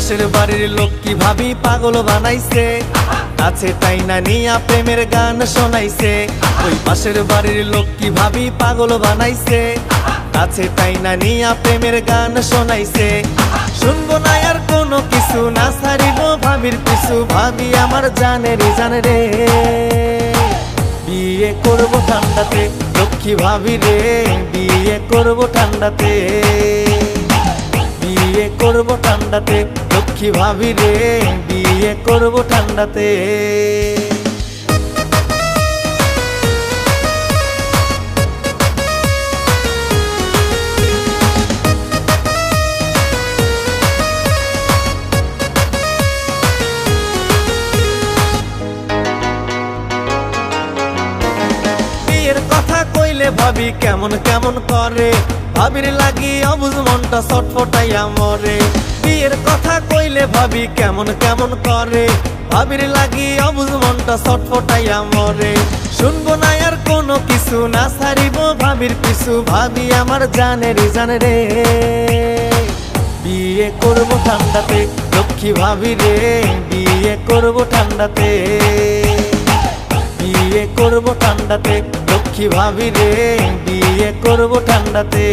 পাশের বাড়ির লোক কি ভাবি পাগল বানাইছে, কাছে টাইনা নিয়া প্রেমের গান শোনাইছে। ওই পাশের বাড়ির লোক কি ভাবি পাগল বানাইছে, কাছে টাইনা নিয়া প্রেমের গান শোনাইছে। শুনবো না আর কোনো কিছু, না ছাড়িব ভাবির পিছু, ভাবি আমার জানেরই জানে রে। বিয়ে করবো ঠান্ডাতে লক্ষ্মী ভাবি রে, বিয়ে করবো ঠান্ডাতে, বিয়ে করবো ঠান্ডাতে লক্ষ্মী ভাবি রে, বিয়ে করবো ঠান্ডাতে। বিয়ের কথা কইলে ভাবি কেমন কেমন করে, ভাবির লাগি অবুঝ মনটা ছটফটাইয়া মরে। বিয়ের কথা কইলে ভাবি কেমন কেমন করে, ভাবির লাগি অবুঝ মনটা ছটফটাইয়া মরে। শুনবো না আর কোনো কিছু, না ছাড়িব ভাবির পিছু, ভাবি আমার জানেরই জানে রে। বিয়ে করবো ঠান্ডাতে লক্ষ্মী ভাবি রে, বিয়ে করবো ঠান্ডাতে, বিয়ে করবো ঠান্ডাতে লক্ষ্মী ভাবি রে, বিয়ে করবো ঠান্ডাতে।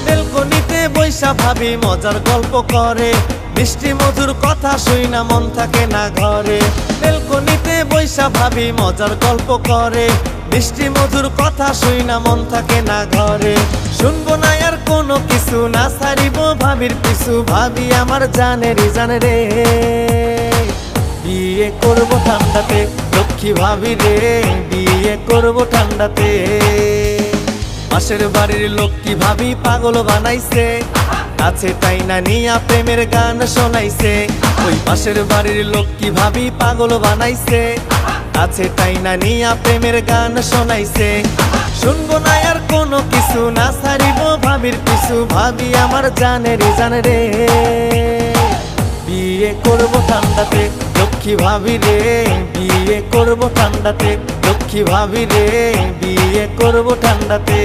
বেলকনিতে বৈশা ভাবি মজার গল্প করে, মিষ্টি মধুর কথা শুই না মন থাকে না ঘরে। বেলকনিতে বৈশা ভাবি মজার গল্প করে, মিষ্টি মধুর কথা শুই না মন থাকে না ঘরে। শুনবো না আর কোনো কিছু, না ছাড়িব ভাবির পিছু, ভাবি আমার জানেরই জানে রে। বিয়ে করবো ঠান্ডাতে লক্ষ্মী ভাবি রে, বিয়ে করবো ঠান্ডাতে। পাশের বাড়ির লোক কি ভাবি পাগল বানাইছে, কাছে টাইনা নিয়া প্রেমের গান শোনাইছে। ওই পাশের বাড়ির লোক কি ভাবি পাগল বানাইছে, কাছে টাইনা নিয়া প্রেমের গান শোনাইছে। শুনবো না আর কোনো কিছু, না ছাড়িব ভাবির পিছু, ভাবি আমার জানেরই জানে রে। বিয়ে করবো ঠান্ডাতে লক্ষ্মী ভাবি রে, বিয়ে করবো ঠান্ডাতে লক্ষ্মী ভাবি রে, বিয়ে করবো ঠান্ডাতে।